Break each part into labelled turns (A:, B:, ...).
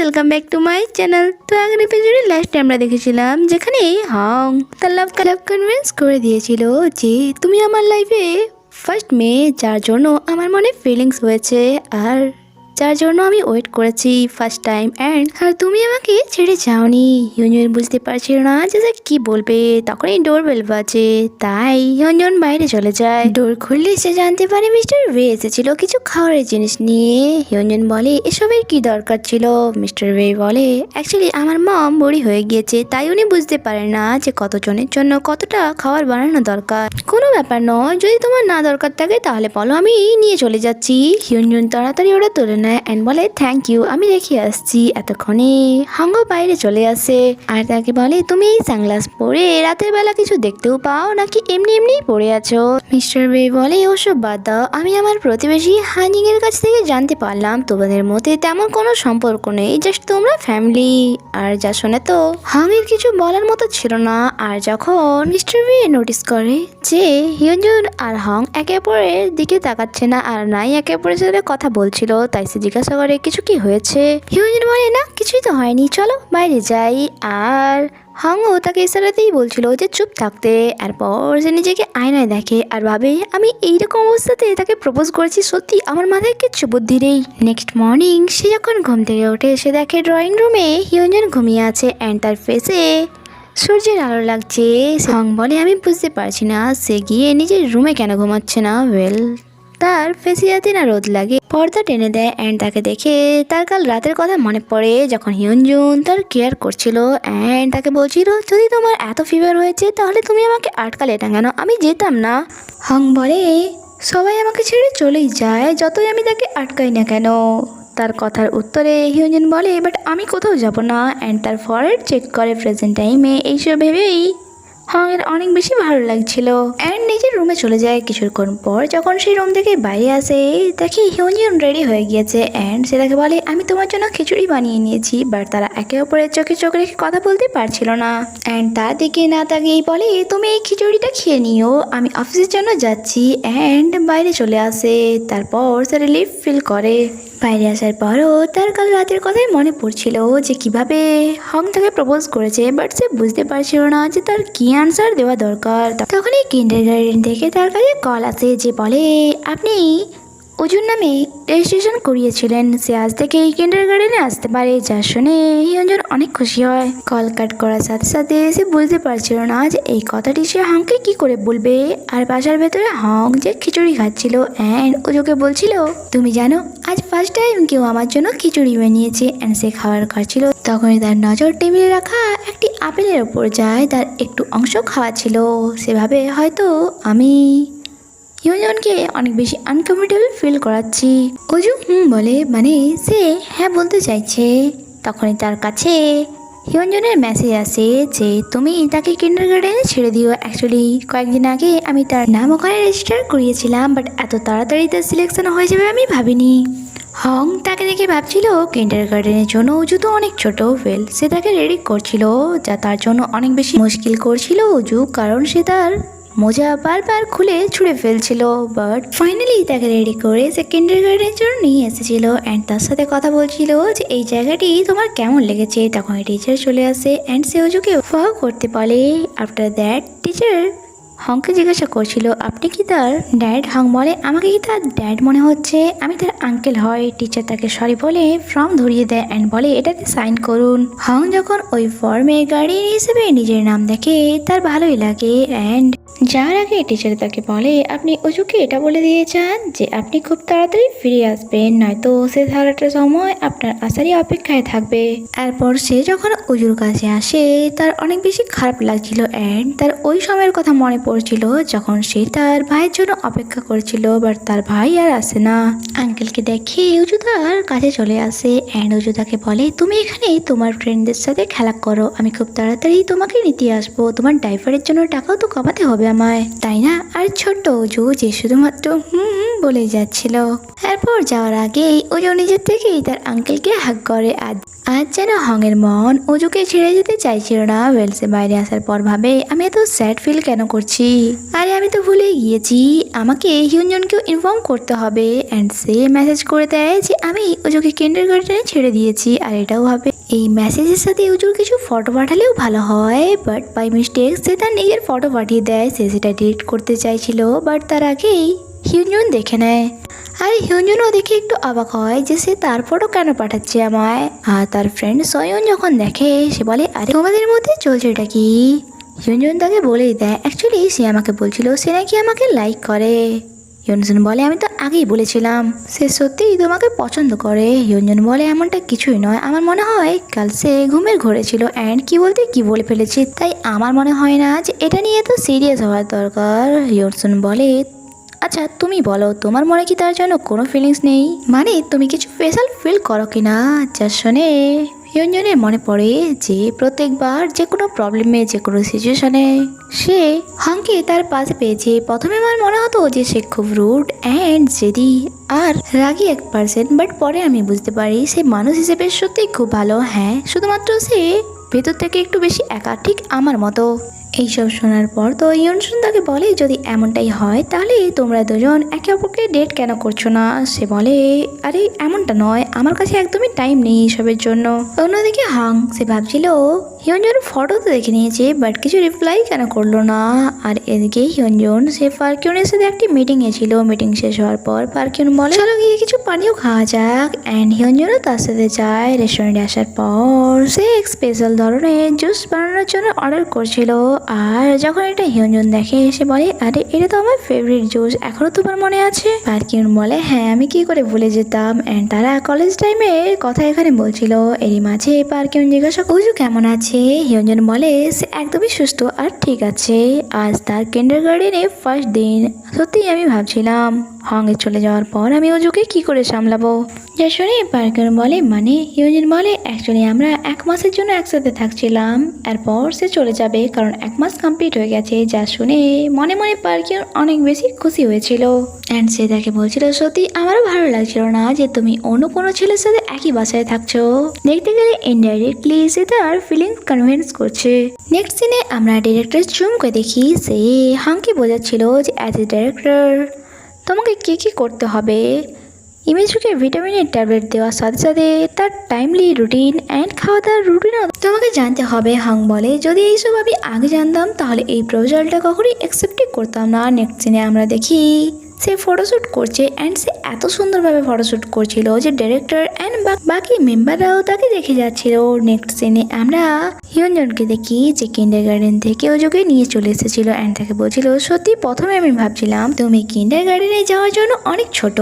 A: Welcome back to my channel. তো আগের এপিসোডে লাস্টে আমরা দেখেছিলাম যেখানে হং তার লাভ কনভিন্স করে দিয়েছিল যে তুমি আমার লাইফে ফার্স্ট মেয়ে, যার জন্য আমার মনে ফিলিংস হয়েছে আর যার জন্য আমি ওয়েট করেছি ফার্স্ট টাইম আর তুমি আমাকে ছেড়ে যাওনি। হিউনজন বুঝতে পারছিল না যে সে কি বলবে। তখনই ডোর বেল বাজে, তাই হিউনজন বাইরে চলে যায়। ডোর খুললে সে জানতে পারে মিস্টার ওয়ে এসেছিল কিছু খাওয়ারের জিনিস নিয়ে। হিউনজন বলে এসবের কি দরকার ছিল। মিস্টার ওয়ে বলে অ্যাকচুয়ালি আমার মম বুড়ি হয়ে গিয়েছে, তাই উনি বুঝতে পারে না যে কতজনের জন্য কতটা খাবার বানানো দরকার। কোনো ব্যাপার নয়, যদি তোমার না দরকার থাকে তাহলে বলো, আমি নিয়ে চলে যাচ্ছি। হিউনজন তাড়াতাড়ি ওটা তুলে নেয় এন্ড বলে থ্যাংক ইউ, আমি রেখে আসছি। এতক্ষণে হাঙ্গ বাইরে চলে আসে আর তাকে বলে তুমি এই সানগ্লাস পরে রাতের বেলা কিছু দেখতেও পাও নাকি এমনি এমনি পড়ে আছো। মিস্টার ওয়ে বলে ওসব বাদ দাও, আমি আমার প্রতিবেশী হানিং এর কাছ থেকে জানতে পারলাম তোমাদের মধ্যে তেমন কোনো সম্পর্ক নেই, জাস্ট তোমরা ফ্যামিলি। আর যা শুনে তো হাঙ্গের কিছু বলার মতো ছিল না। আর যখন মিস্টার ওয়ে নোটিস করে যে হিউনজন আর হং একে অপরের দিকে তাকাচ্ছে না আর নাই একে অপরের সাথে কথা বলছিল, তাই সে জিজ্ঞাসা করে কিছু কি হয়েছে। হিউনজন বলে না কিছুই তো হয়নি, চলো বাইরে যাই। আর হংও তাকে ইশারাতেই বলছিল যে চুপ থাকতে। এরপর সে নিজেকে আয়নায় দেখে আর ভাবে আমি এইরকম অবস্থাতে তাকে প্রপোজ করেছি, সত্যি আমার মাথায় কিচ্ছু বুদ্ধি নেই। নেক্সট মর্নিং সে যখন ঘুম থেকে ওঠে সে দেখে ড্রয়িং রুমে হিউনজন ঘুমিয়ে আছে এন্ড তার ফেসে সূর্যের আলো লাগছে। হং বলে আমি বুঝতে পারছি না সে গিয়ে নিজের রুমে কেন ঘুমাচ্ছে না। তার ফেসে যাতে না রোদ লাগে। পর্দা টেনে দেয় অ্যান্ড তাকে দেখে তার কাল রাতের কথা মনে পড়ে যখন হিউনজন তার কেয়ার করছিল অ্যান্ড তাকে বলছিল যদি তোমার এত ফিভার হয়েছে তাহলে তুমি আমাকে আটকালে না কেন, আমি যেতাম না। হং বলে সবাই আমাকে ছেড়ে চলেই যায় যতই আমি তাকে আটকাই না কেন। তার কথার উত্তরে হিউনজন বলে বাট আমি কোথাও যাব না অ্যান্ড তার ফরহেড চেক করে প্রেজেন্ট টাইমে। এইসব ভেবেই হংয়ের অনেক বেশি ভালো লাগছিল অ্যান্ড নিজের রুমে চলে যায়। কিছুক্ষণ পর যখন সেই রুম থেকে বাইরে আসে দেখি হিউনজন রেডি হয়ে গিয়েছে অ্যান্ড সে তাকে বলে আমি তোমার জন্য খিচুড়ি বানিয়ে নিয়েছি। বাট তারা একে অপরের চোখে চোখ রেখে কথা বলতে পারছিল না অ্যান্ড তার দিকে না তাকিয়েই বলে তুমি এই খিচুড়িটা খেয়ে নিও, আমি অফিসের জন্য যাচ্ছি। অ্যান্ড বাইরে চলে আসে। তারপর সে রিলিফ ফিল করে। বাইরে আসার পরও তার কাল রাতের কথাই মনে পড়ছিল যে কিভাবে হং তাকে প্রপোজ করেছে, বাট সে বুঝতে পারছিল না যে তার কি আনসার দেওয়া দরকার। তখনই কিন্ডারগার্টেন থেকে তার কাছে কল আসে যে বলে আপনি অজুর নামে রেজিস্ট্রেশন করিয়েছিলেন, সে আজ থেকে এই কিন্ডারগার্টেনে আসতে পারে। যা শুনে হিউনজন অনেক খুশি হয়। কল কাট করার সাথে সাথে সে বুঝতে পারছিল না যে এই কথাটি সে হংকে কি করে বলবে। আর বাসার ভেতরে হং যে খিচুড়ি খাচ্ছিল অ্যান্ড ওজুকে বলছিল তুমি জানো আজ ফার্স্ট টাইম কেউ আমার জন্য খিচুড়ি বানিয়েছে অ্যান্ড সে খাবার খাচ্ছিল। তখনই তার নজর টেবিলে রাখা একটি আপেলের ওপর যায়, তার একটু অংশ খাওয়া ছিল। সেভাবে হয়তো আমি হিউনজনকে অনেক বেশি আনকমফোর্টেবল ফিল করাচ্ছি। অজু বলে মানে সে হ্যাঁ বলতে চাইছে। তখনই তার কাছে হিউনজনের মেসেজ আসে যে তুমি তাকে কিন্ডারগার্টেনে ছেড়ে দিও। অ্যাকচুয়ালি কয়েকদিন আগে আমি তার নাম ওখানে রেজিস্টার করিয়েছিলাম, বাট এত তাড়াতাড়ি তার সিলেকশন হয়ে যাবে আমি ভাবিনি। হং তাকে দেখে ভাবছিল কিন্ডারগার্টেনের জন্য অজু তো অনেক ছোট। সে তাকে রেডি করছিল, যা তার জন্য অনেক বেশি মুশকিল করছিল অজু, কারণ সে তার মোজা বারবার খুলে ছুঁড়ে ফেলছিল। বাট ফাইনালি তাকে রেডি করে সে কিন্ডারগার্টেনের জন্য নিয়ে এসেছিল অ্যান্ড তার সাথে কথা বলছিল যে এই জায়গাটি তোমার কেমন লেগেছে। তখন টিচার চলে আসে অ্যান্ড সে অজুকে ফলো করতে বলে। আফটার দ্যাট টিচার হংকে জিজ্ঞাসা করছিল আপনি কি তার ড্যাড। হং বলে আমাকে কি তার ড্যাড মনে হচ্ছে, আমি তার আঙ্কেল হয়। টিচার তাকে সরি বলে ফর্ম ধরিয়ে দেয় অ্যান্ড বলে এটাতে সাইন করুন। হং যখন ওই ফর্মে গার্ডিয়ান হিসেবে নিজের নাম দেখে তার ভালোই লাগে অ্যান্ড যার আগে টিচার তাকে বলে আপনি অজুকে এটা বলে দিয়ে যান যে আপনি খুব তাড়াতাড়ি ফিরে আসবেন, নয়তো সে সারাটা সময় আপনার আসারই অপেক্ষায় থাকবে। এরপর সে যখন অজুর কাছে আসে তার অনেক বেশি খারাপ লাগছিল অ্যান্ড তার ওই সময়ের কথা মনে পড়ছিল যখন সে তার ভাইয়ের জন্য অপেক্ষা করছিল, বাট তার ভাই আর আসে না। আঙ্কেলকে দেখে অজু তার কাছে চলে আসে অ্যান্ড অজু তাকে বলে তুমি এখানে তোমার ফ্রেন্ডদের সাথে খেলা করো, আমি খুব তাড়াতাড়ি তোমাকে নিতে আসবো, তোমার ডাইপারের জন্য টাকাও তো কমাতে হবে হবে আমায়, তাই না? আর ছোট্ট উজু যে শুধুমাত্র বলে যাচ্ছিল। এরপর যাওয়ার আগেই উজু নিজের থেকেই তার আঙ্কেলকে হাগ করে। আজ যেন হংয়ের মন উজুকে ছেড়ে যেতে চাইছিল না। ওয়েলসে বাইরে আসার পর ভাবে, আমি এত স্যাড ফিল কেন করছি? আরে আমি তো ভুলে গিয়েছি, আমাকে হিউনজনকেও ইনফর্ম করতে হবে। অ্যান্ড সে মেসেজ করে দেয় যে আমি উজুকে কিন্ডারগার্টেনে ছেড়ে দিয়েছি। আর এটাও ভাবে এই মেসেজের সাথে উজুর কিছু ফটো পাঠালেও ভালো হয়, বাট বাই মিস্টেক সে তার নিজের ফটো পাঠিয়ে দেয়। সে সেটা ডিলিট করতে চাইছিল, বাট তার আগেই হিউনজন দেখে নেয়। আর হিউনজনও দেখে একটু অবাক হয় যে সে তার ফটো কেন পাঠাচ্ছে আমায়। আর তার ফ্রেন্ড সয়ন যখন দেখে, সে বলে, আরে তোমাদের মধ্যে চলছে এটা কি? হিউনজন তাকে বলেই দেয়, অ্যাকচুয়ালি সে আমাকে বলছিল সে নাকি আমাকে লাইক করে। হিউনজন বলে, আমি তো আগেই বলেছিলাম সে সত্যিই তোমাকে পছন্দ করে। হিউনজন বলে, এমনটা কিছুই নয়, আমার মনে হয় কাল সে ঘুমের ঘোরে ছিল অ্যান্ড কি বলতে কি বলে ফেলেছে, তাই আমার মনে হয় না যে এটা নিয়ে এত সিরিয়াস হওয়ার দরকার। হিউনজন বলে, আচ্ছা তুমি বলো, তোমার মনে কি তার জন্য কোনো ফিলিংস নেই? মানে তুমি কিছু স্পেশাল ফিল করো কি না? যা শুনে হিউনজনের মনে পড়ে যে প্রত্যেকবার যে কোনো প্রবলেমে, যে কোনো সিচুয়েশনে সে হংকে তার পাশে পেয়েছে। প্রথমে আমার মনে হতো যে সে খুব রুড অ্যান্ড জেদি আর রাগী এক পার্সন, বাট পরে আমি বুঝতে পারি সে মানুষ হিসেবে সত্যিই খুব ভালো। হ্যাঁ, শুধুমাত্র সে ভেতর থেকে একটু বেশি একা, ঠিক আমার মতো। এইসব শোনার পর তো ইয়নসুন তাকে বলে, যদি এমনটাই হয় তাহলে তোমরা দুজন একে অপরকে ডেট কেন করছো না? সে বলে, আরে এমনটা নয়, আমার কাছে একদমই টাইম নেই এসবের জন্য। অন্যদিকে হাং, সে ভাবছিল হিয়নজন ফটো তো দেখে নিয়েছে, বাট কিছু রিপ্লাই কেন করলো না। আর এদিকে হিয়নজন সে পার্কিউনের সাথে একটি মিটিংয়ে ছিল। মিটিং শেষ হওয়ার পর পার্কিউন বলে, চলো গিয়ে কিছু পানীয় খাওয়া যাক। অ্যান্ড হিয়নজনও তার সাথে যায়। রেস্টুরেন্টে আসার পর সে এক স্পেশাল ধরনের জুস বানানোর জন্য অর্ডার করছিল। আর যখন এটা হিয়নজন দেখে, সে বলে, আরে এটা তো আমার ফেভারিট জুস, এখনো তোমার মনে আছে? পার্কিউন বলে, হ্যাঁ আমি কি করে ভুলে যেতাম। অ্যান্ড তারা কলেজ টাইমের কথা এখানে বলছিল। এরই মাঝে পার্কিউন জিজ্ঞাসা, উজু কেমন আছে? হিয়নজন বলে, সে একদমই সুস্থ আর ঠিক আছে। আজ তার কিন্ডারগার্টেনে ফার্স্ট দিন। সত্যিই আমি ভাবছিলাম হংয়ে চলে যাওয়ার পর আমি উজুকে কি করে সামলাবো। যা শুনে পার্কিউন বলে, মানে? হিয়নজন বলে, অ্যাকচুয়ালি আমরা 1 মাসের জন্য একসাথে থাকছিলাম, এরপর সে চলে যাবে কারণ 1 মাস কমপ্লিট হয়ে গেছে। যা শুনে মনে মনে পার্কিউন অনেক বেশি খুশি হয়েছিল। অ্যান্ড সে তাকে বলছিল, সত্যি আমারও ভালো লাগছিল না যে তুমি অন্য কোনো ছেলের সাথে একই বাসায় থাকছো। দেখতে গেলে ইনডাইরেক্টলি সে তার ফিলিংস কনভিন্স করছে। নেক্সট সিনে আমরা ডিরেক্টর চুমকে দেখি, সে হাংকে বোঝাচ্ছিল যে অ্যাজ এ ডিরেক্টর তোমাকে কী কী করতে হবে। ইমেজুকে ভিটামিনের ট্যাবলেট দেওয়ার সাথে সাথে তার টাইমলি রুটিন অ্যান্ড খাওয়া দাওয়ার রুটিনও তোমাকে জানতে হবে। হাং বলে, যদি এইসব আমি আগে জানতাম তাহলে এই প্রপোজালটা কখনোই অ্যাকসেপ্টই করতাম না। নেক্সট সিনে আমরা দেখি সে ফটোশ্যুট করছে অ্যান্ড সে এত সুন্দরভাবে ফটোশ্যুট করছিল যে ডিরেক্টর অ্যান্ড বাকি মেম্বাররাও তাকে দেখে যাচ্ছিল। নেক্সট সিনে আমরা হিয়নজনকে দেখি যে কিন্ডারগার্টেন থেকে ওজুকে নিয়ে চলে এসেছিল অ্যান্ড তাকে বলছিল, সত্যি প্রথমে আমি ভাবছিলাম তুমি কিন্ডারগার্টেনে যাওয়ার জন্য অনেক ছোট,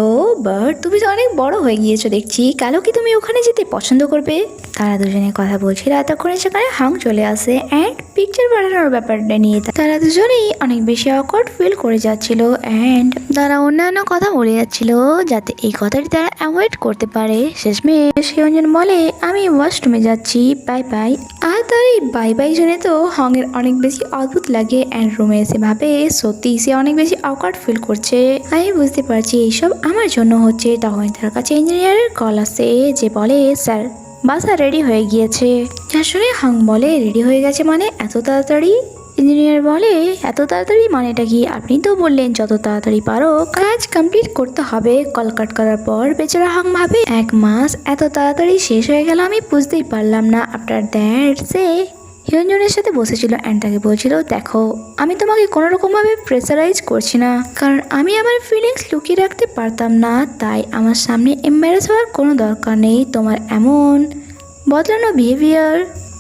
A: বাট তুমি তো অনেক বড় হয়ে গিয়েছো দেখছি, কালও কি তুমি ওখানে যেতে পছন্দ করবে? তারা দুজনে কথা বলছিল, এতক্ষণে সেখানে হাং চলে আসে অ্যান্ড পিকচার বানানোর ব্যাপারটা নিয়ে তারা দুজনেই অনেক বেশি অকওয়ার্ড ফিল করে যাচ্ছিল। অ্যান্ড তারা অন্যান্য কথা বলে যাচ্ছিল যাতে এই কথাটি তারা অ্যাভয়েড করতে পারে। শেষমেশ হিয়নজন বলে, আমি ওয়াশরুমে যাচ্ছি, বাই বাই। আর তার এই বাই বাই শুনে তো হংয়ের অনেক বেশি অদ্ভুত লাগে অ্যান্ড রুমে এসে ভাবে সত্যি সে অনেক বেশি অকওয়ার্ড ফিল করছে। আমি বুঝতে পারছি এইসব আমার জন্য হচ্ছে। তখন তার কাছে ইঞ্জিনিয়ারের কল আসে যে বলে, স্যার বাসা রেডি হয়ে গিয়েছে। যা শুনে হাং বলে, রেডি হয়ে গেছে মানে এত তাড়াতাড়ি? ইঞ্জিনিয়ার বলে, এত তাড়াতাড়ি মানেটা কি? আপনি তো বললেন যত তাড়াতাড়ি পারো কাজ কমপ্লিট করতে হবে। কল কাট করার পর বেচারা হাং ভাবে, 1 মাস এত তাড়াতাড়ি শেষ হয়ে গেল, আমি বুঝতেই পারলাম না। আফটার দ্যাট সে হিয়নজনের সাথে বসেছিল অ্যান্ড তাকে বলছিল, দেখো আমি তোমাকে কোনো রকমভাবে প্রেসারাইজ করছি না, কারণ আমি আমার ফিলিংস লুকিয়ে রাখতে পারতাম না, তাই আমার সামনে এম্বারেস হওয়ার কোনো দরকার নেই। তোমার এমন বদলানো বিহেভিয়ার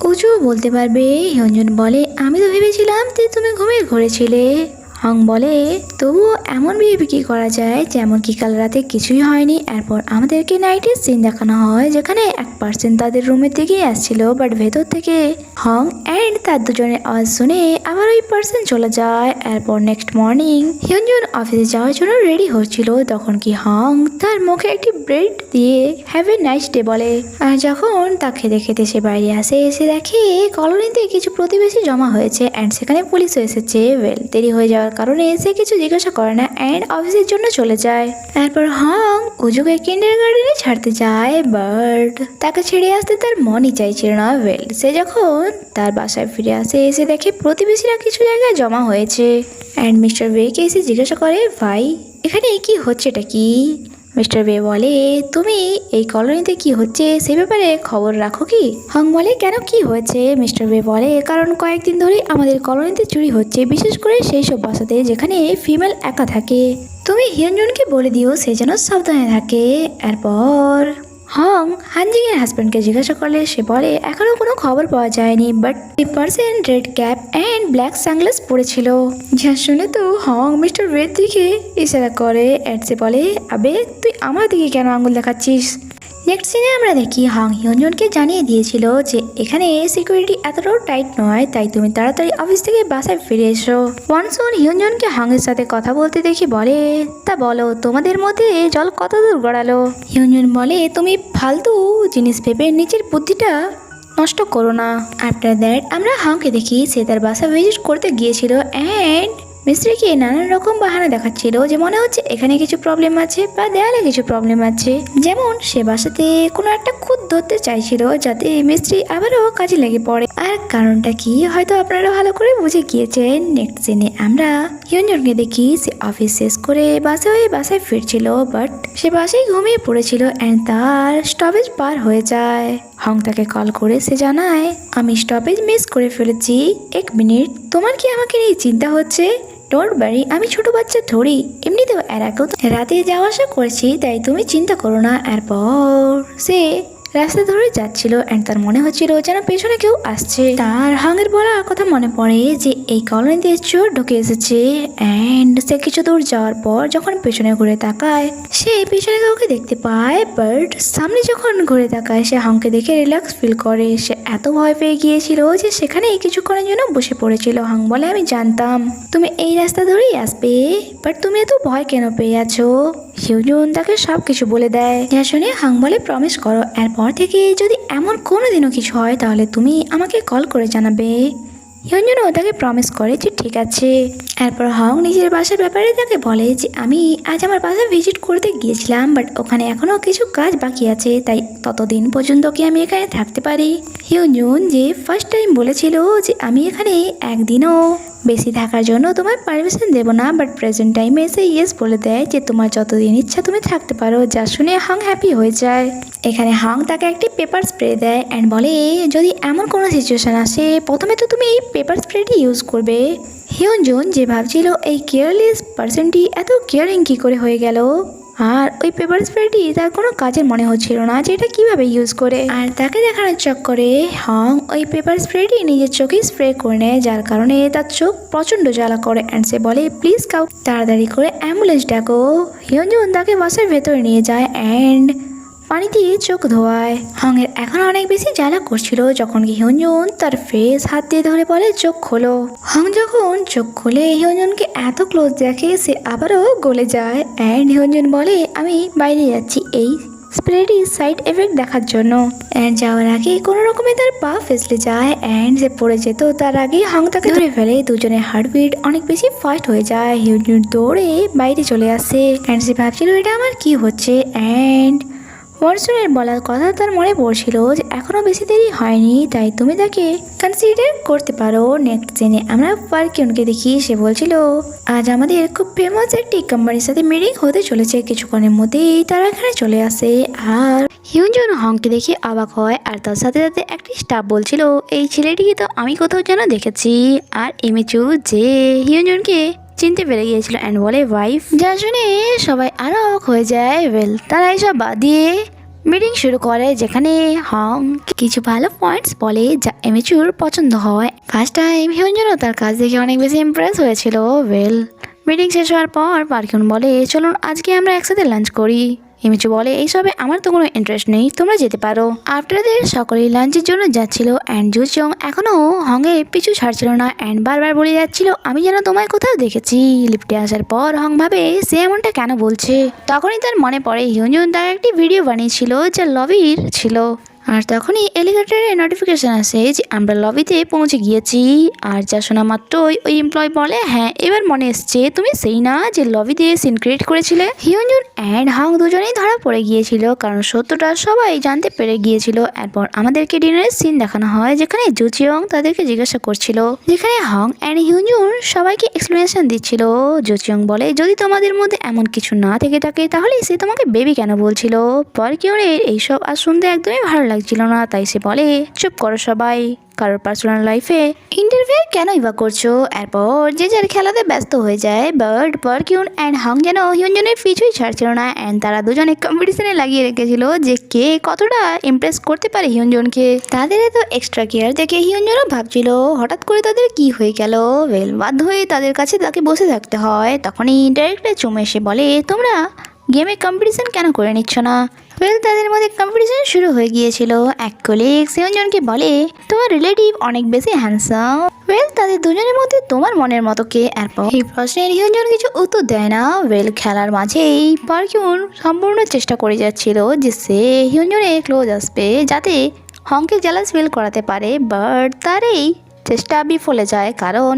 A: উঁচু বলতে পারবে। হিয়নজন বলে, আমি তো ভেবেছিলাম যে তুমি ঘুমিয়ে ঘুরেছিলে। হং বলে তবুও এমন বিহেভ কি করা যায় যেমন কি কাল রাতে কিছুই হয়নি। এরপর আমাদেরকে নাইটের সিন দেখানো হয় যেখানে এক পার্সন তাদের রুমের দিকেই আসছিল, বাট ভেতর থেকে হং অ্যান্ড তার দুজনের আওয়াজ শুনে আবার ওই পার্সন চলে যায়। এরপর নেক্সট মর্নিং হিয়নজুন অফিসে যাওয়ার জন্য রেডি হচ্ছিল, তখন কি হং তার মুখে একটি ব্রেড দিয়ে হ্যাভ এ নাইস ডে বলে। আর যখন তা খেতে খেতে সে বাইরে আসে, এসে দেখে কলোনিতে কিছু প্রতিবেশী জমা হয়েছে অ্যান্ড সেখানে পুলিশও এসেছে। ওয়েল দেরি হয়ে যাওয়ার কারণে সে কিছু জিজ্ঞাসা করে না অ্যান্ড অফিসের জন্য চলে যায়। তারপর হং উজুকে কিন্ডার গার্ডেনে ছাড়তে যায়, বাট তাকে ছেড়ে আসতে তার মনই চাইছিল না। ওয়েল সে যখন তার বাসায় ফিরে আসে, এসে দেখে প্রতিবেশীরা কিছু জায়গায় জমা হয়েছে অ্যান্ড মিস্টার ওয়েকে এসে জিজ্ঞাসা করে ভাই এখানে কি হচ্ছে, এটা কি? মিস্টার বে বলে তুমি এই কলোনিতে কি হচ্ছে সে ব্যাপারে খবর রাখো কি? হং বলে কেন, কি হয়েছে? মিস্টার বে বলে কারণ কয়েকদিন ধরে আমাদের কলোনিতে চুরি হচ্ছে, বিশেষ করে সেই সব বাসাতে যেখানে ফিমেল একা থাকে। তুমি হিয়নজুনকে বলে দিও সে যেন সাবধানে থাকে। এরপর হং হানজিং এর হাজব্যান্ডকে জিজ্ঞাসা করলে সে বলে এখনো কোনো খবর পাওয়া যায়নি, বাট এই person red cap and black sunglass পরেছিল। যা শুনে তো হং মিস্টার ওয়ের দিকে ইশারা করে অ্যান্ড সে বলে আবে তুই আমার দিকে কেন আঙুল দেখাচ্ছিস? নেক্সট সিনে আমরা দেখি হং হিয়নজুনকে জানিয়ে দিয়েছিল যে এখানে সিকিউরিটি এতটাও টাইট নয়, তাই তুমি তাড়াতাড়ি অফিস থেকে বাসায় ফিরে এসো। ওয়ানসুন হিয়নজুনকে হংয়ের সাথে কথা বলতে দেখি বলে তা বলো তোমাদের মধ্যে জল কত দূর গড়ালো? হিয়নজুন বলে তুমি ফালতু জিনিস ভেবে নিজের বুদ্ধিটা নষ্ট করো না। আফটার দ্যাট আমরা হংকে দেখি সে তার বাসা ভিজিট করতে গিয়েছিল অ্যান্ড মিস্ত্রিকে নানান রকম বাহানা দেখাচ্ছিল যে মনে হচ্ছে এখানে কিছু প্রবলেম আছে বা দেয়ালে কিছু প্রবলেম আছে। যেমন সে বাসাতে কোনো একটা খুদ ধরতে চাইছিল যাতে মিস্ত্রি আবারও কাজে লেগে পড়ে। আর কারণটা কি হয়তো আপনারা ভালো করে বুঝে গিয়েছেন। নেক্সট সিনে আমরা হিয়নজুনকে দেখি সে অফিস শেষ করে বাসায় ফিরছিল, বাট সে বাসায় ঘুমিয়ে পড়েছিল অ্যান্ড তার স্টপেজ পার হয়ে যায়। হং তাকে কল করে সে জানায় আমি স্টপেজ মিস করে ফেলেছি, 1 মিনিট। তোমার কি আমাকে নিয়ে চিন্তা হচ্ছে? ডোন্ট ওয়ারি, আমি ছোট বাচ্চা ধরি, এমনিতেও এর আগেও রাতে যাওয়া আসা করেছি, তাই তুমি চিন্তা করো না। এরপর সে রাস্তা ধরে যাচ্ছিল অ্যান্ড তার মনে হচ্ছিল যেন পেছনে কেউ আসছে। তার হংয়ের বলা কথা মনে পড়ে যে এই কলোনিতে চোর ঢুকে এসেছে অ্যান্ড সে কিছু দূর যাওয়ার পর যখন পেছনে ঘুরে তাকায় সে পেছনে কাউকে দেখতে পায়, বাট সামনে যখন ঘুরে তাকায় সে হংকে দেখে রিল্যাক্স ফিল করে। সে এত ভয় পেয়ে গিয়েছিল যে সেখানে কিছুক্ষণের জন্য বসে পড়েছিল। হং বলে আমি জানতাম তুমি এই রাস্তা ধরেই আসবে, বাট তুমি এত ভয় কেন পেয়ে আছো? হিয়নজুন তাকে সবকিছু বলে দেয়, যা শুনে হং বলে প্রমিস করো এরপর থেকে যদি এমন কোনোদিনও কিছু হয় তাহলে তুমি আমাকে কল করে জানাবে। হিয়নজুনও তাকে প্রমিস করে যে ঠিক আছে। এরপর হং নিজের বাসার ব্যাপারে তাকে বলে যে আমি আজ আমার বাসা ভিজিট করতে গিয়েছিলাম, বাট ওখানে এখনো কিছু কাজ বাকি আছে, তাই ততদিন পর্যন্ত কি আমি এখানে থাকতে পারি? হিয়নজুন যে ফার্স্ট টাইম বলেছিল যে আমি এখানে একদিনও বেশি থাকার জন্য তোমার পারমিশন দেবো না, বাট প্রেজেন্ট টাইমে এসে ইয়েস বলে দেয় যে তোমার যতদিন ইচ্ছা তুমি থাকতে পারো। যা শুনে হং হ্যাপি হয়ে যায়। এখানে হং তাকে একটি পেপার স্প্রে দেয় অ্যান্ড বলে যদি এমন কোনো সিচুয়েশন আসে প্রথমে তো তুমি এই পেপার স্প্রেটি ইউজ করবে। হিয়নজুন যে ভাবছিল এই কেয়ারলেস পার্সনটি এত কেয়ারিং কী করে হয়ে গেল, আর ওই পেপার স্প্রেটি তার কোনো কাজের মনে হচ্ছিল না যে এটা কীভাবে ইউজ করে। আর তাকে দেখানোর চক্করে হং ওই পেপার স্প্রেটি নিজের চোখে স্প্রে করে নেয়, যার কারণে তার চোখ প্রচণ্ড জ্বালা করে অ্যান্ড সে বলে প্লিজ কাউ তাড়াতাড়ি করে অ্যাম্বুলেন্স ডাকো। হিয়নজুন তাকে বাসার ভেতরে নিয়ে যায় অ্যান্ড পানি দিয়ে চোখ ধোয়ায়। হংয়ের এখন অনেক বেশি জ্বালা করছিল যখন হিয়নজুন তার ফেস হাত দিয়ে ধরে বলে চোখ খোলো। হং যখন চোখ খোলে হিয়নজুনকে এত ক্লোজ দেখে সে আবারও গলে যায় অ্যান্ড হিয়নজুন বলে আমি বাইরে যাচ্ছি এই স্প্রেটি সাইড এফেক্ট দেখার জন্য। অ্যান্ড যাওয়ার আগে কোনো রকমে তার পা ফেসলে যায় অ্যান্ড সে পড়ে যেত তার আগে হং তাকে ধরে ফেলে। দুজনের হার্টবিট অনেক বেশি ফাস্ট হয়ে যায়। হিয়নজুন দৌড়ে বাইরে চলে আসে অ্যান্ড সে ভাবছিল এটা আমার কি হচ্ছে। অ্যান্ড ওয়ানসুনের বলার কথা তার মনে পড়ছিল যে এখনো বেশি দেরি হয়নি, তাই তুমি তাকে কনসিডার করতে পারো। নেক্সট সিনে আমরা পার্কিউনকে দেখি, সে বলছিল আজ আমাদের খুব ফেমাস একটি কোম্পানির সাথে মিটিং হতে চলেছে, কিছুক্ষণের মধ্যেই তারা এখানে চলে আসে। আর হিয়নজুন হংকে দেখে অবাক হয় আর তার সাথে সাথে একটি স্টাফ বলছিল এই ছেলেটিকে তো আমি কোথাও যেন দেখেছি। আর এমিচু যে হিয়নজুনকে চিনতে পেরে গিয়েছিল অ্যান্ড বলে ওয়াইফ, যা শুনে সবাই আরো অবাক হয়ে যায়। ওয়েল তারা এইসব বাদ দিয়ে মিটিং শুরু করে, যেখানে হং কিছু ভালো পয়েন্টস বলে যা এমিচুর পছন্দ হয়। ফার্স্ট টাইম হিউনজুনও তার কাজ দেখে অনেক বেশি ইমপ্রেস হয়েছিল। মিটিং শেষ হওয়ার পর পারকিউন বলে, চলুন আজকে আমরা একসাথে লাঞ্চ করি। এমিচু বলে, এইসবে আমার তো কোনো ইন্টারেস্ট নেই, তোমরা যেতে পারো। আফটারদের সকলেই লাঞ্চের জন্য যাচ্ছিল অ্যান্ড জুচং এখনো হংয়ের পিছু ছাড়ছিল না অ্যান্ড বারবার বলে যাচ্ছিল, আমি যেন তোমায় কোথাও দেখেছি। লিফটে আসার পর হং ভাবে সে এমনটা কেন বলছে। তখনই তার মনে পড়ে হিউনজুন তার একটি ভিডিও বানিয়েছিল যা লবির ছিল। আর তখনই এলিগেটরের নোটিফিকেশন আসে যে আমরা লবিতে পৌঁছে গিয়েছি। আর যা শোনা মাত্রই ওই এমপ্লয় বলে, হ্যাঁ এবার মনে এসছে, তুমি সেই না যে লবিতে সিন ক্রিয়েট করেছিলে। হিউনজুন অ্যান্ড হং দুজনেই ধরা পড়ে গিয়েছিল, কারণ সত্যটা সবাই জানতে পেরে গিয়েছিল। এরপর আমাদেরকে ডিনারের সিন দেখানো হয়, যেখানে জুচিয়ং তাদেরকে জিজ্ঞাসা করছিল, যেখানে হং অ্যান্ড হিউনজুন সবাইকে এক্সপ্লেনেশন দিচ্ছিল। জুচিয়ং বলে, যদি তোমাদের মধ্যে এমন কিছু না থেকে থাকে তাহলে সে তোমাকে বেবি কেন বলছিল। পারকিউনের এইসব আর শুনতে একদমই ভালো লাগছিল না, তাই সে বলে, চুপ করো সবাই, কারোর পার্সোনাল লাইফে ইন্টারভিউ কেনই বা করছো। এরপর যে যার খেলাতে ব্যস্ত হয়ে যায়। বাট পারকিউন অ্যান্ড হং যেন হিউনজনের পিছুই ছাড়ছিল না অ্যান্ড তারা দুজনে কম্পিটিশনে লাগিয়ে রেখেছিল যে কে কতটা ইমপ্রেস করতে পারে হিউনজনকে। তাদের এত এক্সট্রা কেয়ার দেখে হিউনজনও ভাবছিল হঠাৎ করে তাদের কি হয়ে গেল। বাধ্য হয়ে তাদের কাছে তাকে বসে থাকতে হয়। তখনই ডাইরেক্টর চুমে এসে বলে, তোমরা গেমে কম্পিটিশন কেন করে নিচ্ছ না। তাদের মধ্যে কম্পিটিশন শুরু হয়ে গিয়েছিল। এক কলিগ হিউনজনকে বলে, তোমার রিলেটিভ অনেক বেশি হ্যান্ডসাম। তাদের দুজনের মধ্যে তোমার মনের মতো কে। এরপর এই প্রশ্নের হিউনজন কিছু উত্তর দেয় না। খেলার মাঝেই পারকিউন সম্পূর্ণ চেষ্টা করে যাচ্ছিল যে সে হিউনজনের ক্লোজ আসবে, যাতে হংকে জেলাস ফিল করাতে পারে। বাট তার এই চেষ্টা বিফলে যায়, কারণ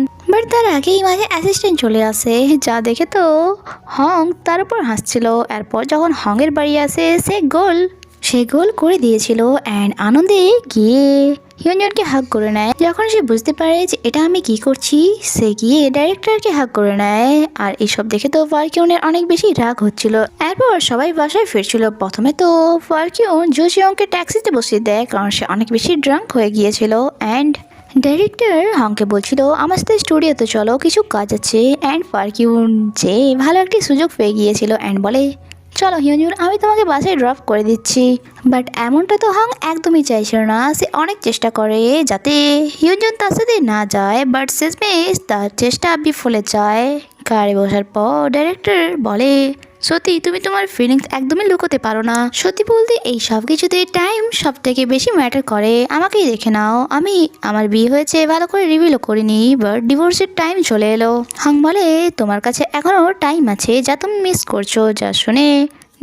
A: তার আগেই মাঝে অ্যাসিস্ট্যান্ট চলে আসে, যা দেখে তো হং তার উপর হাসছিল। এরপর যখন হংয়ের বাড়ি আসে সে গোল করে দিয়েছিল অ্যান্ড আনন্দে গিয়ে হিউনজনকে হাগ করে নেয়। যখন সে বুঝতে পারে যে এটা আমি কি করছি, সে গিয়ে ডাইরেক্টরকে হাগ করে নেয়। আর এইসব দেখে তো পারকিউনের অনেক বেশি রাগ হচ্ছিল। এরপর সবাই বাসায় ফিরছিল। প্রথমে তো পারকিউন জুচিয়ংকে ট্যাক্সিতে বসিয়ে দেয়, কারণ সে অনেক বেশি ড্রাঙ্ক হয়ে গিয়েছিল। অ্যান্ড ডাইরেক্টর হংকে বলছিল, আমার সাথে স্টুডিওতে চলো, কিছু কাজ আছে। অ্যান্ড পারকিউন যে ভালো একটি সুযোগ পেয়ে গিয়েছিল অ্যান্ড বলে, চলো হিউনজুন, আমি তোমাকে বাসায় ড্রপ করে দিচ্ছি। বাট এমনটা তো হং একদমই চাইছিল না। সে অনেক চেষ্টা করে যাতে হিউনজুন তার সাথে না যায়, বাট শেষমেশ তার চেষ্টা বিফলে যায়। গাড়ি বসার পর ডাইরেক্টর বলে, সত্যি তুমি তোমার ফিলিংস একদমই লুকোতে পারো না। সত্যি বলতে এই সব কিছুতে টাইম সব থেকে বেশি ম্যাটার করে। আমাকেই দেখে নাও, আমি আমার বিয়ে হয়েছে ভালো করে রিভিলও করিনি, বাট ডিভোর্সের টাইম চলে এলো। হাং বলে, তোমার কাছে এখনো টাইম আছে, যা তুমি মিস করছো। যা শুনে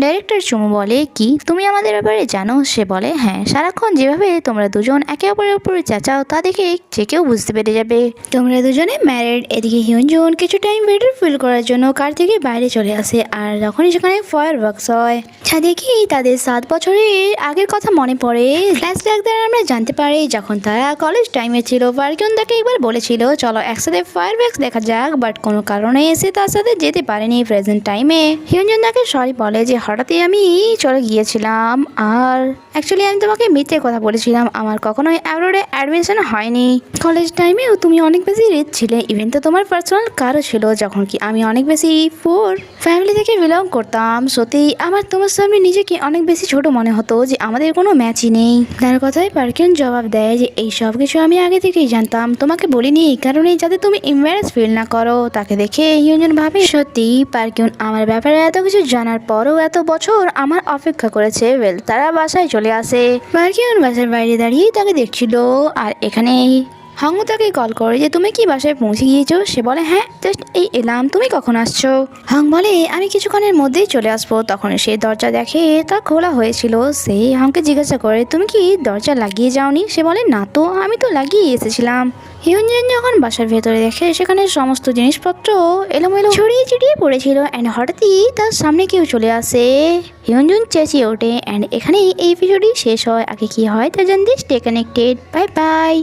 A: ডাইরেক্টর চুমু বলে, কি তুমি আমাদের ব্যাপারে জানো? সে বলে, হ্যাঁ, সারাক্ষণ যেভাবে তোমরা দুজন একে অপরের উপরে চেঁচাও তা দেখে যে কেউ বুঝতে পেরে যাবে তোমরা দুজনে ম্যারিড। এদিকে হিউনজুন কিছু টাইম বেটার ফিল করার জন্য কার থেকে বাইরে চলে আসে। আর যখনই সেখানে ফায়ার ওয়ার্কস হয়, দেখি তাদের 7 বছরের আগের কথা মনে পড়ে। ফ্ল্যাশব্যাক দ্বারা আমরা জানতে পারি যখন তারা কলেজ টাইমে ছিল, পারকিউন তাকে একবার বলেছিল চলো একসাথে ফায়ার ওয়ার্কস দেখা যাক, বাট কোনো কারণে এসে তার সাথে যেতে পারেনি প্রেজেন্ট টাইমে। হিউনজুন তাকে সরি বলে যে হঠাৎই আমি চলে গিয়েছিলাম, আর অ্যাকচুয়ালি আমি তোমাকে মিথ্যে কথা বলেছিলাম, আমার কখনোই অ্যাব্রোডে অ্যাডমিশন হয়নি। কলেজ টাইমেও তুমি অনেক বেশি রিচ ছিলে, ইভেন তো তোমার পার্সোনাল কারও ছিল, যখন কি আমি অনেক বেশি পুর ফ্যামিলি থেকে বিলং করতাম। সত্যি আমার তোমার সামনে নিজেকে অনেক বেশি ছোট মনে হতো যে আমাদের কোনো ম্যাচই নেই। তার কথায় পারকিউন জবাব দেয় যে এই সব কিছু আমি আগে থেকেই জানতাম, তোমাকে বলিনি এই কারণেই যাতে তুমি এম্বারেস ফিল না করো। তাকে দেখে হিউনজুন ভাবে, সত্যি পারকিউন আমার ব্যাপারে এত কিছু জানার পরও এত বছর আমার অপেক্ষা করেছে। তারা বাসায় চলে আসে। পারকিউন বাসার বাইরে দাঁড়িয়ে তাকে দেখছিল। আর এখানে হং তাকে কল করে যে তুমি কি বাসায় পৌঁছে গিয়েছো। সে বলে, হ্যাঁ জাস্ট এই এলাম, তুমি কখন আসছো। হং বলে, আমি কিছুক্ষণের মধ্যেই চলে আসবো। তখন সে দরজা দেখে তা খোলা হয়েছিল। সে হংকে জিজ্ঞাসা করে, তুমি কি দরজা লাগিয়ে যাওনি। সে বলে, না তো, আমি তো লাগিয়ে এসেছিলাম। হিউনজুন যখন বাসার ভেতরে দেখে সেখানে সমস্ত জিনিসপত্র এলোমেলো ছড়িয়ে ছিটিয়ে পড়েছিল অ্যান্ড হঠাৎই তার সামনে কেউ চলে আসে। হিউনজুন চেঁচিয়ে ওঠে অ্যান্ড এখানেই এই এপিসোডই শেষ হয়। আগে কি হয় তা জানতে স্টে কানেক্টেড। Bye bye.